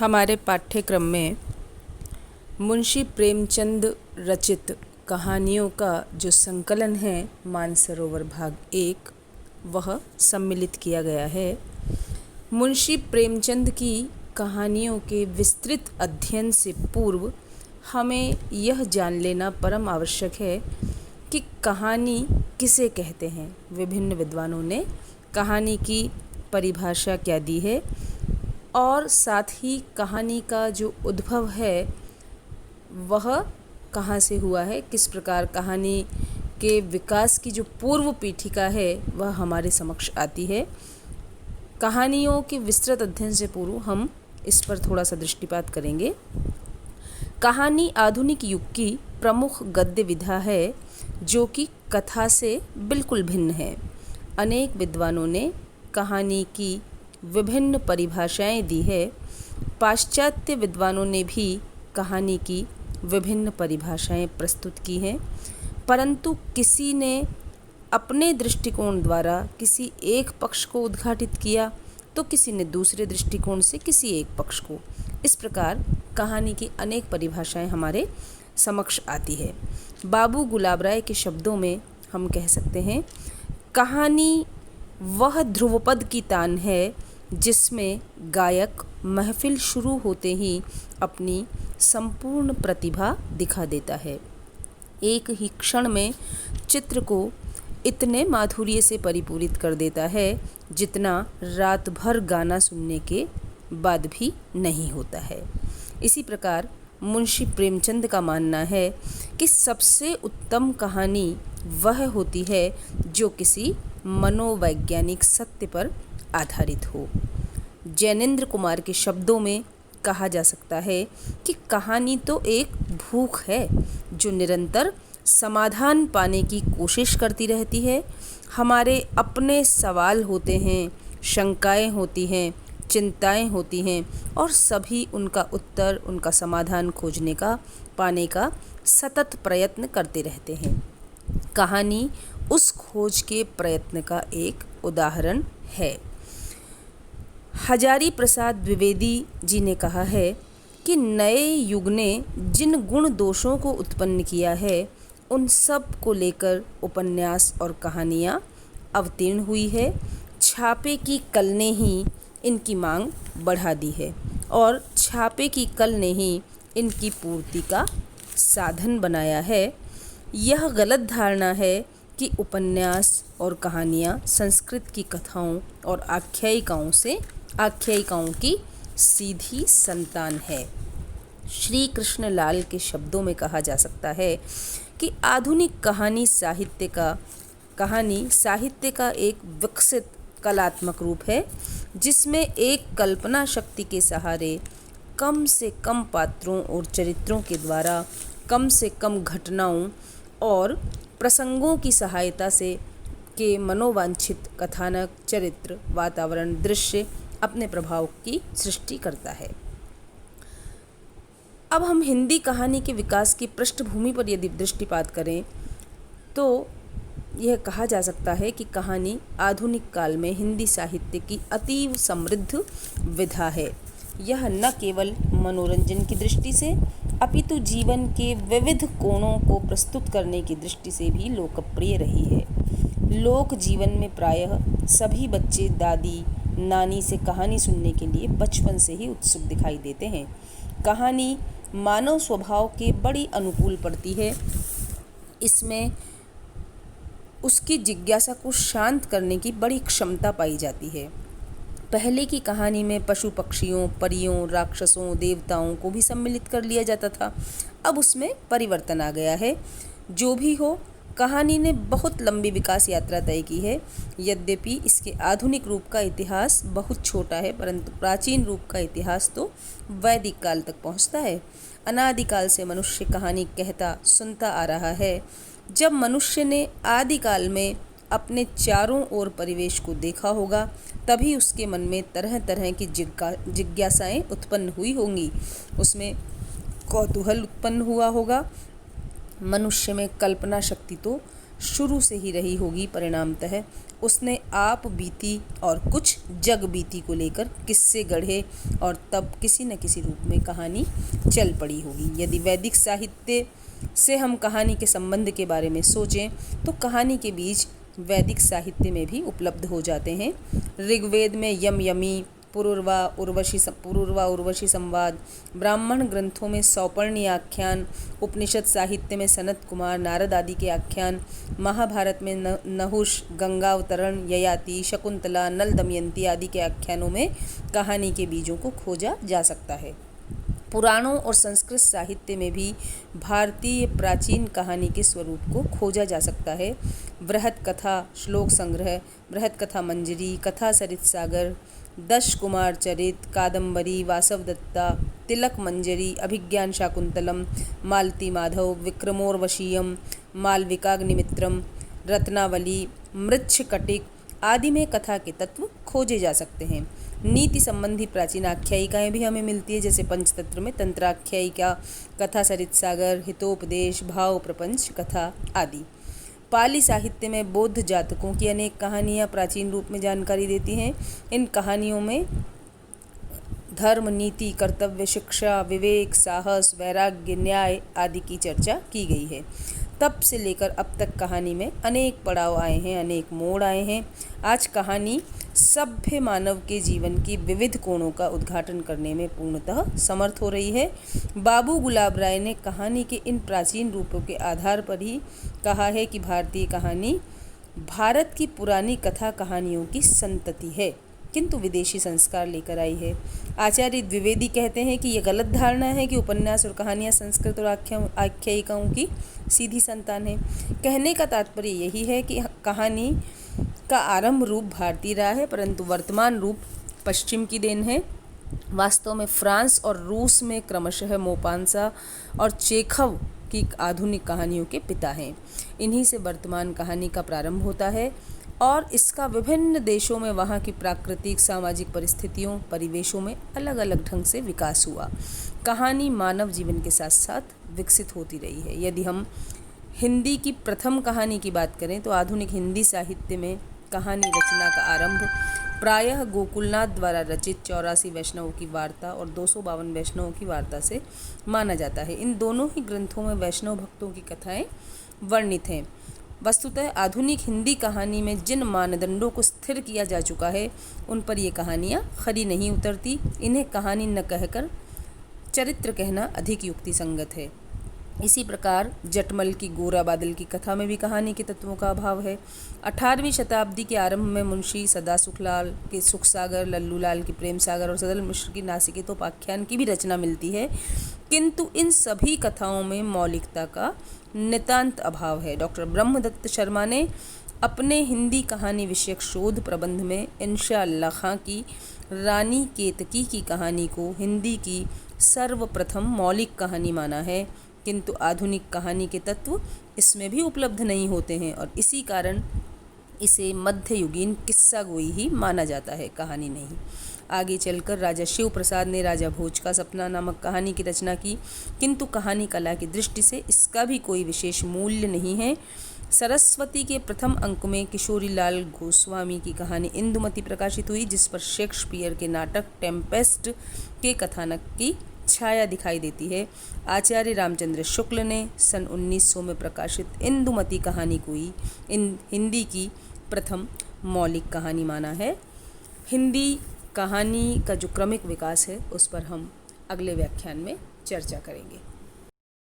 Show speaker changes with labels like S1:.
S1: हमारे पाठ्यक्रम में मुंशी प्रेमचंद रचित कहानियों का जो संकलन है मानसरोवर भाग 1 वह सम्मिलित किया गया है। मुंशी प्रेमचंद की कहानियों के विस्तृत अध्ययन से पूर्व हमें यह जान लेना परम आवश्यक है कि कहानी किसे कहते हैं। विभिन्न विद्वानों ने कहानी की परिभाषा क्या दी है और साथ ही कहानी का जो उद्भव है वह कहाँ से हुआ है, किस प्रकार कहानी के विकास की जो पूर्व पीठिका है वह हमारे समक्ष आती है। कहानियों के विस्तृत अध्ययन से पूर्व हम इस पर थोड़ा सा दृष्टिपात करेंगे। कहानी आधुनिक युग की प्रमुख गद्य विधा है जो कि कथा से बिल्कुल भिन्न है। अनेक विद्वानों ने कहानी की विभिन्न परिभाषाएं दी है। पाश्चात्य विद्वानों ने भी कहानी की विभिन्न परिभाषाएं प्रस्तुत की हैं, परंतु किसी ने अपने दृष्टिकोण द्वारा किसी एक पक्ष को उद्घाटित किया तो किसी ने दूसरे दृष्टिकोण से किसी एक पक्ष को। इस प्रकार कहानी की अनेक परिभाषाएं हमारे समक्ष आती है। बाबू गुलाब राय के शब्दों में हम कह सकते हैं, कहानी वह ध्रुवपद की तान है जिसमें गायक महफिल शुरू होते ही अपनी संपूर्ण प्रतिभा दिखा देता है। एक ही क्षण में चित्र को इतने माधुर्य से परिपूरित कर देता है जितना रात भर गाना सुनने के बाद भी नहीं होता है। इसी प्रकार मुंशी प्रेमचंद का मानना है कि सबसे उत्तम कहानी वह होती है जो किसी मनोवैज्ञानिक सत्य पर आधारित हो। जैनेन्द्र कुमार के शब्दों में कहा जा सकता है कि कहानी तो एक भूख है जो निरंतर समाधान पाने की कोशिश करती रहती है। हमारे अपने सवाल होते हैं, शंकाएं होती हैं, चिंताएं होती हैं और सभी उनका उत्तर, उनका समाधान खोजने का, पाने का सतत प्रयत्न करते रहते हैं। कहानी उस खोज के प्रयत्न का एक उदाहरण है। हजारी प्रसाद द्विवेदी जी ने कहा है कि नए युग ने जिन गुण दोषों को उत्पन्न किया है उन सब को लेकर उपन्यास और कहानियाँ अवतीर्ण हुई है। छापे की कल ने ही इनकी मांग बढ़ा दी है और छापे की कल ने ही इनकी पूर्ति का साधन बनाया है। यह गलत धारणा है कि उपन्यास और कहानियाँ संस्कृत की कथाओं और आख्यायिकाओं की सीधी संतान है। श्री कृष्ण लाल के शब्दों में कहा जा सकता है कि आधुनिक कहानी साहित्य का एक विकसित कलात्मक रूप है जिसमें एक कल्पना शक्ति के सहारे कम से कम पात्रों और चरित्रों के द्वारा कम से कम घटनाओं और प्रसंगों की सहायता से के मनोवांछित कथानक, चरित्र, वातावरण, दृश्य अपने प्रभाव की सृष्टि करता है। अब हम हिंदी कहानी के विकास की पृष्ठभूमि पर यदि दृष्टिपात करें तो यह कहा जा सकता है कि कहानी आधुनिक काल में हिंदी साहित्य की अतीव समृद्ध विधा है। यह न केवल मनोरंजन की दृष्टि से अपितु जीवन के विविध कोणों को प्रस्तुत करने की दृष्टि से भी लोकप्रिय रही है। लोक जीवन में प्रायः सभी बच्चे दादी नानी से कहानी सुनने के लिए बचपन से ही उत्सुक दिखाई देते हैं। कहानी मानव स्वभाव के बड़ी अनुकूल पड़ती है। इसमें उसकी जिज्ञासा को शांत करने की बड़ी क्षमता पाई जाती है। पहले की कहानी में पशु पक्षियों, परियों, राक्षसों, देवताओं को भी सम्मिलित कर लिया जाता था। अब उसमें परिवर्तन आ गया है। जो भी हो, कहानी ने बहुत लंबी विकास यात्रा तय की है। यद्यपि इसके आधुनिक रूप का इतिहास बहुत छोटा है, परंतु प्राचीन रूप का इतिहास तो वैदिक काल तक पहुंचता है। अनादिकाल से मनुष्य कहानी कहता सुनता आ रहा है। जब मनुष्य ने आदिकाल में अपने चारों ओर परिवेश को देखा होगा तभी उसके मन में तरह तरह की जिज्ञासाएं उत्पन्न हुई होंगी। उसमें कौतूहल उत्पन्न हुआ होगा। मनुष्य में कल्पना शक्ति तो शुरू से ही रही होगी। परिणामतः उसने आप बीती और कुछ जग बीती को लेकर किस्से गढ़े और तब किसी न किसी रूप में कहानी चल पड़ी होगी। यदि वैदिक साहित्य से हम कहानी के संबंध के बारे में सोचें तो कहानी के बीज वैदिक साहित्य में भी उपलब्ध हो जाते हैं। ऋग्वेद में यम यमी, पुरुर्वा उर्वशी संवाद, ब्राह्मण ग्रंथों में सौपर्णी आख्यान, उपनिषद साहित्य में सनत कुमार, नारद आदि के आख्यान, महाभारत में नहुष, गंगावतरण, ययाति, शकुंतला, नल दमयंती आदि के आख्यानों में कहानी के बीजों को खोजा जा सकता है। पुराणों और संस्कृत साहित्य में भी भारतीय प्राचीन कहानी के स्वरूप को खोजा जा सकता है। बृहत कथा श्लोक संग्रह, बृहत कथा मंजरी, कथा सरित सागर, दश कुमार चरित, कादम्बरी, वासवदत्ता, तिलक मंजरी, अभिज्ञान शाकुंतलम, मालती माधव, विक्रमोर्वशीयम, मालविकाग्निमित्रम, रत्नावली, मृच्छकटिक आदि में कथा के तत्व खोजे जा सकते हैं। नीति संबंधी प्राचीन आख्यायिकाएँ भी हमें मिलती है, जैसे पंचतंत्र में तंत्राख्यायिका, कथा सरित सागर, हितोपदेश, भाव प्रपंच कथा आदि। पाली साहित्य में बौद्ध जातकों की अनेक कहानियाँ प्राचीन रूप में जानकारी देती हैं। इन कहानियों में धर्म, नीति, कर्तव्य, शिक्षा, विवेक, साहस, वैराग्य, न्याय आदि की चर्चा की गई है। तब से लेकर अब तक कहानी में अनेक पड़ाव आए हैं, अनेक मोड़ आए हैं। आज कहानी सभ्य मानव के जीवन की विविध कोणों का उद्घाटन करने में पूर्णतः समर्थ हो रही है। बाबू गुलाब राय ने कहानी के इन प्राचीन रूपों के आधार पर ही कहा है कि भारतीय कहानी भारत की पुरानी कथा कहानियों की संतति है, किंतु विदेशी संस्कार लेकर आई है। आचार्य द्विवेदी कहते हैं कि यह गलत धारणा है कि उपन्यास और कहानियाँ संस्कृत और आख्यायिकाओं की सीधी संतान है। कहने का तात्पर्य यही है कि कहानी का आरंभ रूप भारतीय रहा है, परंतु वर्तमान रूप पश्चिम की देन है। वास्तव में फ्रांस और रूस में क्रमशः मोपांसा और चेखव की आधुनिक कहानियों के पिता हैं। इन्हीं से वर्तमान कहानी का प्रारंभ होता है और इसका विभिन्न देशों में वहाँ की प्राकृतिक सामाजिक परिस्थितियों परिवेशों में अलग अलग ढंग से विकास हुआ। कहानी मानव जीवन के साथ साथ विकसित होती रही है। यदि हम हिंदी की प्रथम कहानी की बात करें तो आधुनिक हिंदी साहित्य में कहानी रचना का आरंभ प्रायः गोकुलनाथ द्वारा रचित 84 वैष्णवों की वार्ता और 252 वैष्णवों की वार्ता से माना जाता है। इन दोनों ही ग्रंथों में वैष्णव भक्तों की कथाएं वर्णित हैं। वस्तुतः आधुनिक हिंदी कहानी में जिन मानदंडों को स्थिर किया जा चुका है उन पर ये कहानियाँ खरी नहीं उतरती। इन्हें कहानी न कहकर चरित्र कहना अधिक युक्ति संगत है। इसी प्रकार जटमल की गोरा बादल की कथा में भी कहानी के तत्वों का अभाव है। 18वीं शताब्दी के आरंभ में मुंशी सदा सुखलाल के सुख सागर, लल्लू लाल की प्रेम सागर और सदल मिश्र की नासिकेतोपाख्यान की भी रचना मिलती है, किंतु इन सभी कथाओं में मौलिकता का नितांत अभाव है। डॉक्टर ब्रह्मदत्त शर्मा ने अपने हिंदी कहानी विषयक शोध प्रबंध में इंशाअल्लाह खां की रानी केतकी की कहानी को हिंदी की सर्वप्रथम मौलिक कहानी माना है, किंतु आधुनिक कहानी के तत्व इसमें भी उपलब्ध नहीं होते हैं और इसी कारण इसे मध्ययुगीन किस्सा गोई ही माना जाता है, कहानी नहीं। आगे चलकर राजा शिव प्रसाद ने राजा भोज का सपना नामक कहानी की रचना की, किंतु कहानी कला की दृष्टि से इसका भी कोई विशेष मूल्य नहीं है। सरस्वती के प्रथम अंक में किशोरीलाल गोस्वामी की कहानी इंदुमती प्रकाशित हुई, जिस पर शेक्सपियर के नाटक टेम्पेस्ट के कथानक की छाया दिखाई देती है। आचार्य रामचंद्र शुक्ल ने सन 1900 में प्रकाशित इंदुमती कहानी को ही हिंदी की प्रथम मौलिक कहानी माना है। हिंदी कहानी का जो क्रमिक विकास है उस पर हम अगले व्याख्यान में चर्चा करेंगे।